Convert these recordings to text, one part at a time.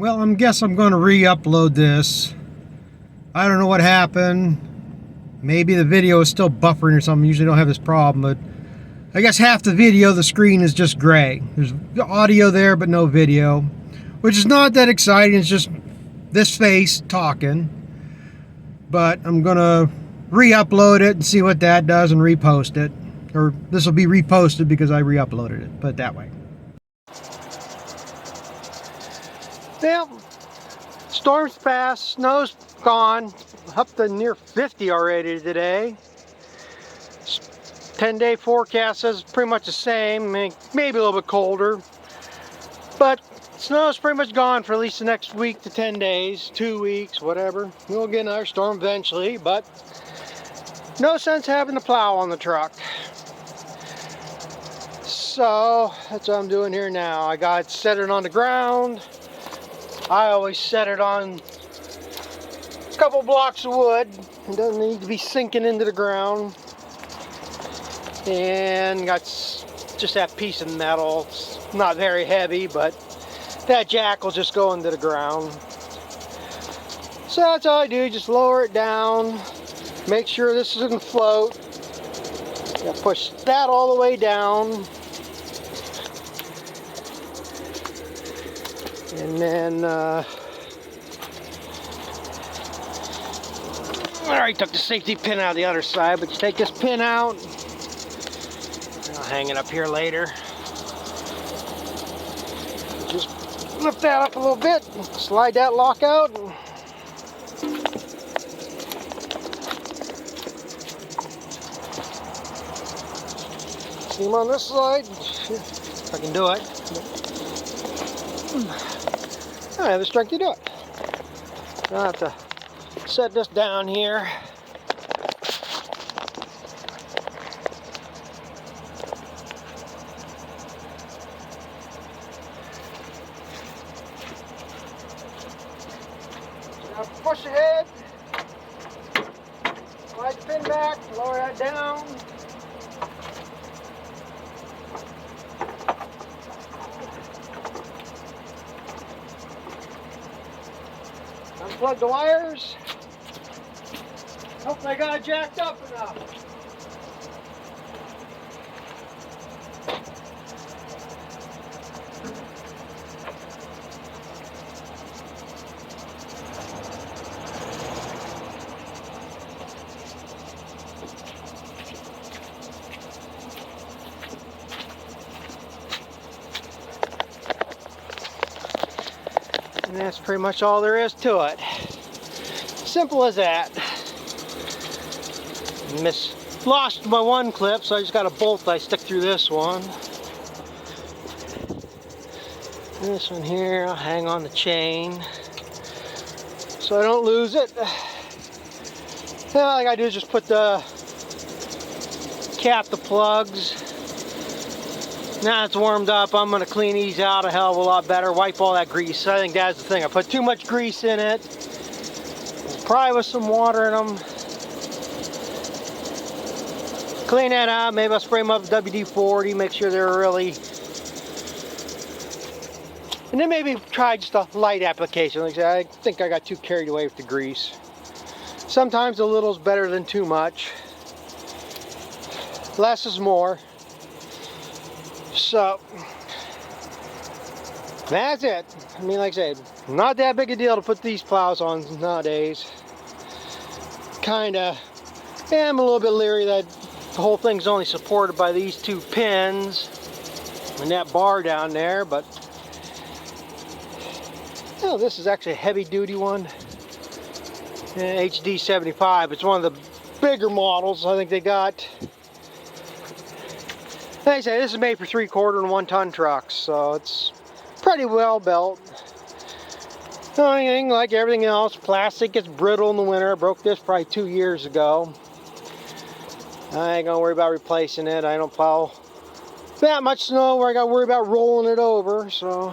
Well, I guess I'm going to re-upload this. I don't know what happened. Maybe the video is still buffering or something. Usually don't have this problem, but I guess half the video, the screen is just gray. There's audio there, but no video, which is not that exciting. It's just this face talking. But I'm going to re-upload it and see what that does and repost it. Or this will be reposted because I re-uploaded it. Put it that way. Well, storm's passed, snow's gone, up to near 50 already today. 10-day forecast says pretty much the same, maybe a little bit colder. But snow's pretty much gone for at least the next week to 10 days, 2 weeks, whatever. We'll get another storm eventually, but no sense having the plow on the truck. So that's what I'm doing here now. I got it set it on the ground. I always set it on a couple blocks of wood. It doesn't need to be sinking into the ground. And got just that piece of metal. It's not very heavy, but that jack will just go into the ground. So that's all I do, just lower it down. Make sure this doesn't float. Push that all the way down. And then, I already took the safety pin out of the other side, but you take this pin out. I'll hang it up here later. Just lift that up a little bit, slide that lock out. Seam on this side, if I can do it. I have the strength to do it. I'll have to set this down here. Now push ahead. Slide the pin back, lower that down. Unplug the wires. Hopefully I got it jacked up enough. And that's pretty much all there is to it. Simple as that. Lost my one clip, so I just got a bolt I stick through this one. This one here, I'll hang on the chain so I don't lose it. Now all I gotta do is just put cap the plugs. Now it's warmed up, I'm gonna clean these out a hell of a lot better, wipe all that grease. I think that's the thing, I put too much grease in it. Probably with some water in them. Clean that out, maybe I'll spray them up with WD-40, make sure they're really... And then maybe try just a light application. Like I said, I think I got too carried away with the grease. Sometimes a little is better than too much. Less is more. So, that's it. I mean, like I said, not that big a deal to put these plows on nowadays. Kinda, I'm a little bit leery that the whole thing's only supported by these two pins and that bar down there, but oh, this is actually a heavy duty one. HD 75. It's one of the bigger models I think they got. Like I say, this is made for 3/4 and 1 ton trucks, so it's pretty well built. Not anything like everything else. Plastic gets brittle in the winter. I broke this probably 2 years ago. I ain't gonna worry about replacing it. I don't plow that much snow where I gotta worry about rolling it over, so.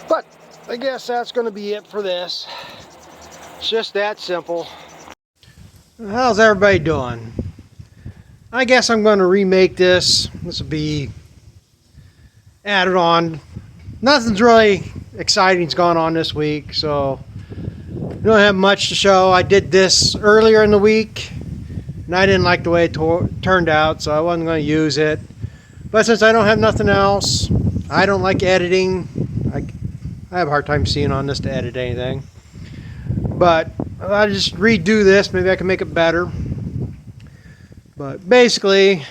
But I guess that's gonna be it for this. It's just that simple. How's everybody doing? I guess I'm going to remake this. This will be added on nothing's really exciting's gone on this week, so we don't have much to show. I did this earlier in the week, and I didn't like the way it turned out, so I wasn't going to use it. But since I don't have nothing else, I don't like editing. I have a hard time seeing on this to edit anything. But I'll just redo this. Maybe I can make it better. But basically,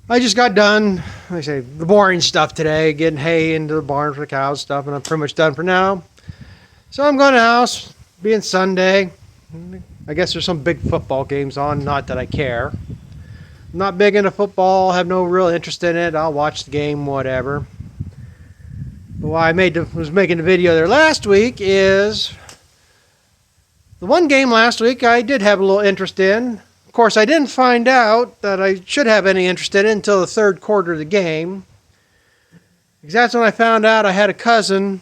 I just got done, like I say, the boring stuff today, getting hay into the barn for the cows stuff, and I'm pretty much done for now. So I'm going to the house, being Sunday. I guess there's some big football games on, not that I care. I'm not big into football, have no real interest in it. I'll watch the game, whatever. But why I was making the video there last week is the one game last week I did have a little interest in. Of course, I didn't find out that I should have any interest in it until the third quarter of the game. Because that's when I found out I had a cousin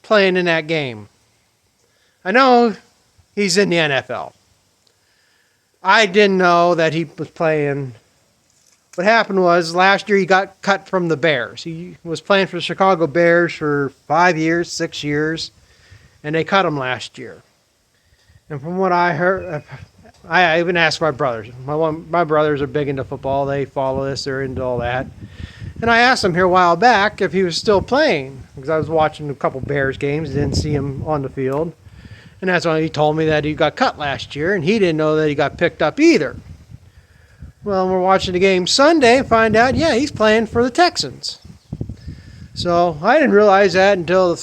playing in that game. I know he's in the NFL. I didn't know that he was playing. What happened was last year he got cut from the Bears. He was playing for the Chicago Bears for 5 years, 6 years, and they cut him last year. And from what I heard, I even asked my brothers. My brothers are big into football. They follow this. They're into all that. And I asked him here a while back if he was still playing, because I was watching a couple Bears games, didn't see him on the field. And that's when he told me that he got cut last year, and he didn't know that he got picked up either. Well, we're watching the game Sunday and find out, yeah, he's playing for the Texans. So I didn't realize that until the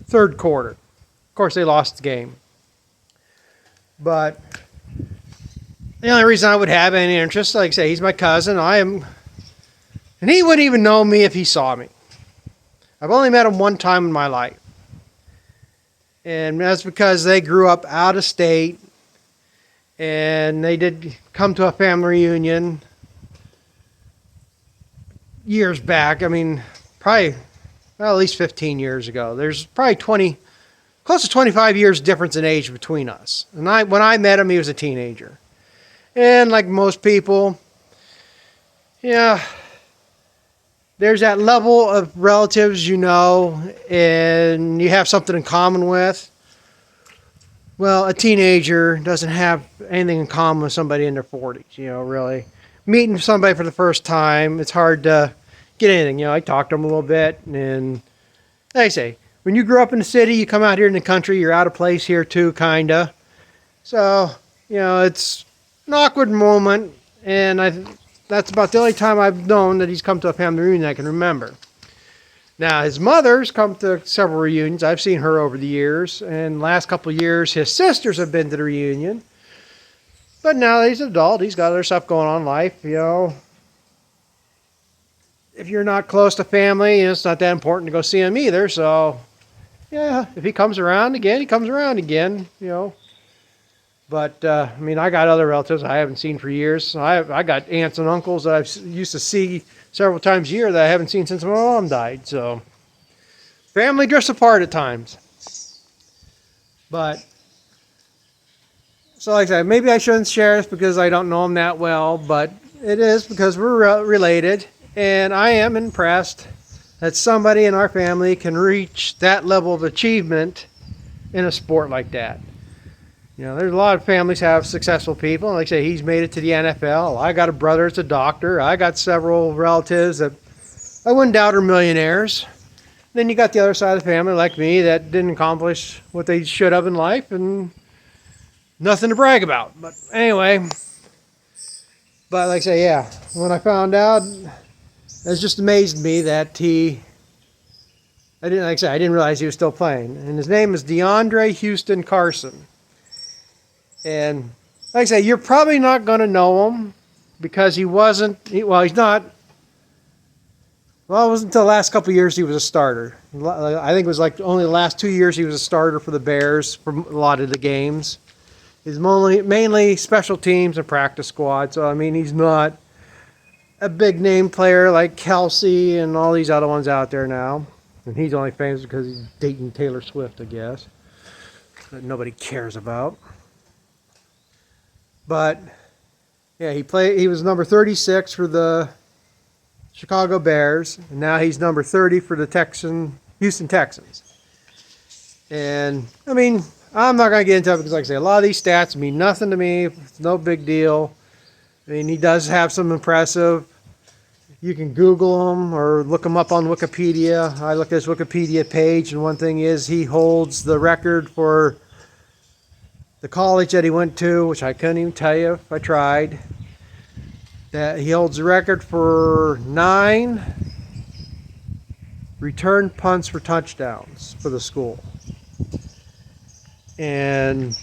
third quarter. Of course, they lost the game. But the only reason I would have any interest, like I say, he's my cousin. And he wouldn't even know me if he saw me. I've only met him one time in my life. And that's because they grew up out of state, and they did come to a family reunion years back. I mean, probably, well, at least 15 years ago. There's probably close to 25 years difference in age between us. And when I met him, he was a teenager. And like most people, yeah, there's that level of relatives you know, and you have something in common with. Well, a teenager doesn't have anything in common with somebody in their 40s, really. Meeting somebody for the first time, it's hard to get anything. I talked to them a little bit, and like I say, when you grow up in the city, you come out here in the country, you're out of place here too, kinda. So, it's an awkward moment, and that's about the only time I've known that he's come to a family reunion I can remember. Now, his mother's come to several reunions. I've seen her over the years, and the last couple of years, his sisters have been to the reunion. But now that he's an adult, he's got other stuff going on in life, If you're not close to family, it's not that important to go see him either, so yeah, if he comes around again, he comes around again, But, I got other relatives I haven't seen for years. I got aunts and uncles that I used to see several times a year that I haven't seen since my mom died. So, family drifts apart at times. But, so like I said, maybe I shouldn't share this because I don't know him that well, but it is because we're related. And I am impressed that somebody in our family can reach that level of achievement in a sport like that. There's a lot of families have successful people. Like I say, he's made it to the NFL. I got a brother that's a doctor. I got several relatives that I wouldn't doubt are millionaires. Then you got the other side of the family, like me, that didn't accomplish what they should have in life and nothing to brag about. But anyway, like I say, yeah, when I found out, it just amazed me that I didn't realize he was still playing. And his name is DeAndre Houston Carson. And like I say, you're probably not going to know him because he's not. Well, it wasn't until the last couple of years he was a starter. I think it was like only the last 2 years he was a starter for the Bears for a lot of the games. He's mainly special teams and practice squad. So, he's not a big name player like Kelsey and all these other ones out there now. And he's only famous because he's dating Taylor Swift, I guess. That nobody cares about. But yeah, he was number 36 for the Chicago Bears, and now he's number 30 for the Houston Texans. And I mean, I'm not going to get into it because, like I say, a lot of these stats mean nothing to me. It's no big deal. I mean, he does have some impressive. You can Google him or look him up on Wikipedia. I looked at his Wikipedia page, and one thing is he holds the record for the college that he went to, which I couldn't even tell you if I tried. That he holds the record for 9 return punts for touchdowns for the school. And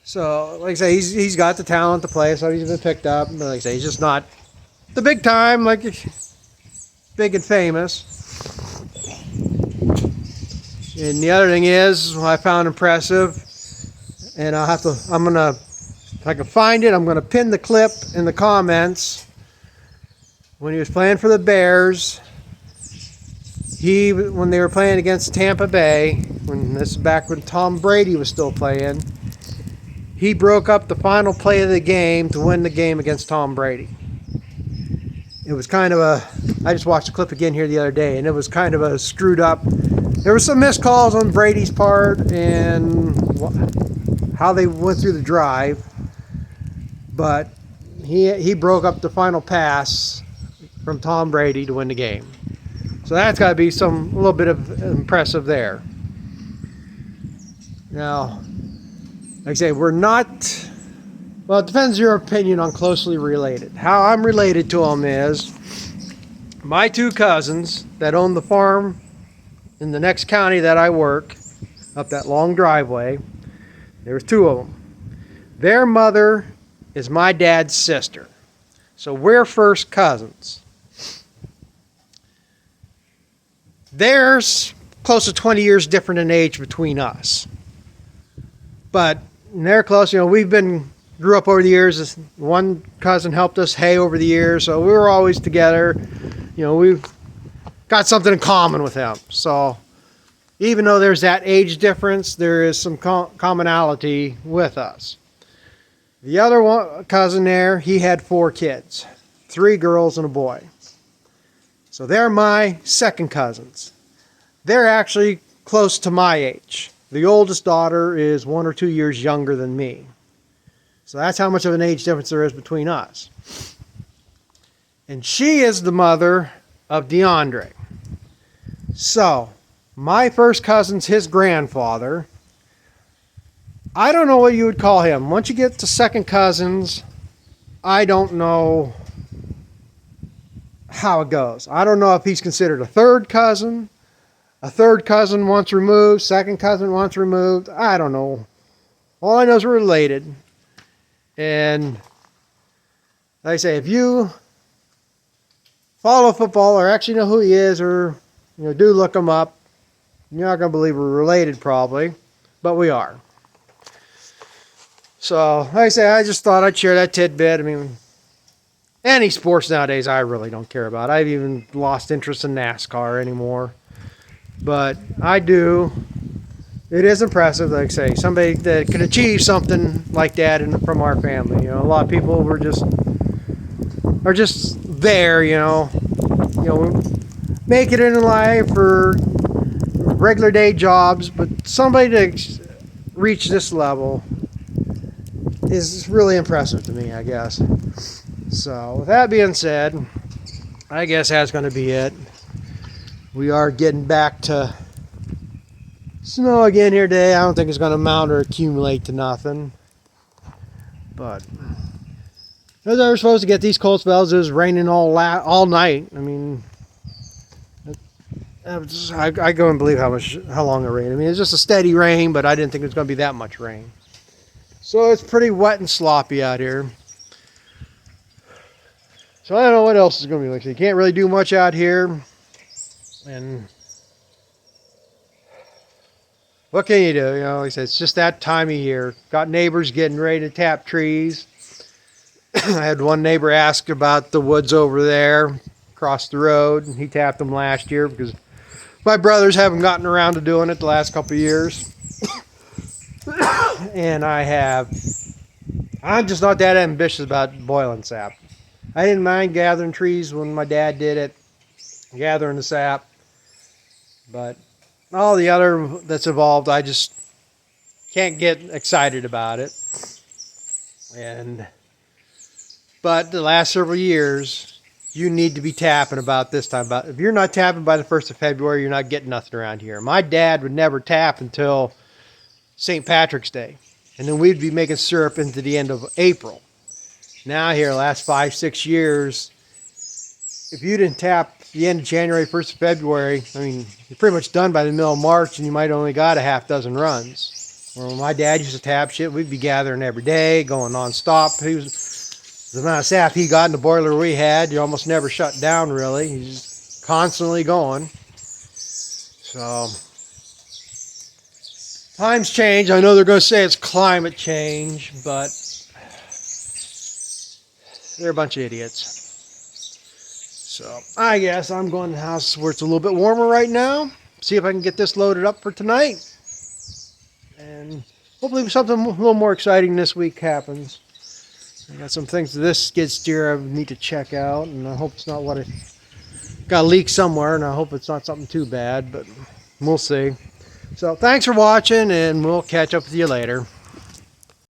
so, like I say, he's got the talent to play, so he's been picked up. But like I say, he's just not the big time, like big and famous. And the other thing is, I found impressive, and if I can find it, I'm gonna pin the clip in the comments. When he was playing for the Bears, when they were playing against Tampa Bay, this is back when Tom Brady was still playing, he broke up the final play of the game to win the game against Tom Brady. It was kind of I just watched the clip again here the other day, and it was kind of a screwed up. There were some missed calls on Brady's part and how they went through the drive, but he broke up the final pass from Tom Brady to win the game. So that's got to be a little bit of impressive there. Now, like I say, we're not, well, it depends your opinion on closely related. How I'm related to them is my 2 cousins that own the farm in the next county that I work, up that long driveway. There's 2 of them. Their mother is my dad's sister. So we're first cousins. There's close to 20 years different in age between us. But they're close. You know, grew up over the years. One cousin helped us hay over the years, so we were always together. You know, we've got something in common with them. So even though there's that age difference, there is some commonality with us. The other cousin there, he had 4 kids, 3 girls and a boy. So they're my second cousins. They're actually close to my age. The oldest daughter is 1 or 2 years younger than me. So that's how much of an age difference there is between us. And she is the mother of DeAndre. So, my first cousin's his grandfather. I don't know what you would call him. Once you get to second cousins, I don't know how it goes. I don't know if he's considered a third cousin once removed, second cousin once removed. I don't know. All I know is we're related. And like I say, if you follow football or actually know who he is, or do look him up, you're not going to believe we're related probably, but we are. So, like I say, I just thought I'd share that tidbit. I mean, any sports nowadays I really don't care about. I've even lost interest in NASCAR anymore. But I do. It is impressive, like I say, somebody that can achieve something like that from our family. A lot of people are just there, make it in life or regular day jobs, but somebody to reach this level is really impressive to me, I guess. So, with that being said, I guess that's going to be it. We are getting back to snow again here today. I don't think it's going to mount or accumulate to nothing. But as I was supposed to get these cold spells, it was raining all night. I mean, I go and believe how long it rained. I mean, it's just a steady rain, but I didn't think it was going to be that much rain. So it's pretty wet and sloppy out here. So I don't know what else is going to be like. You can't really do much out here. And what can you do? Like I said, it's just that time of year. Got neighbors getting ready to tap trees. I had one neighbor ask about the woods over there across the road. And he tapped them last year because my brothers haven't gotten around to doing it the last couple of years. And I'm just not that ambitious about boiling sap. I didn't mind gathering trees when my dad did it, gathering the sap. But all the other that's involved, I just can't get excited about it. But the last several years, you need to be tapping about this time. But if you're not tapping by the 1st of February, you're not getting nothing around here. My dad would never tap until St. Patrick's Day. And then we'd be making syrup into the end of April. Now here, last 5-6 years, if you didn't tap the end of January, 1st of February, I mean, you're pretty much done by the middle of March, and you might only got a half dozen runs. Where when my dad used to tap shit, we'd be gathering every day, going nonstop. The amount of sap he got in the boiler we had, you almost never shut down really. He's constantly going. So, times change. I know they're going to say it's climate change, but they're a bunch of idiots. So, I guess I'm going to the house where it's a little bit warmer right now. See if I can get this loaded up for tonight. And hopefully something a little more exciting this week happens. I got some things to this skid steer I need to check out, and I hope it's not what it got leaked somewhere, and I hope it's not something too bad, but we'll see. So thanks for watching, and we'll catch up with you later.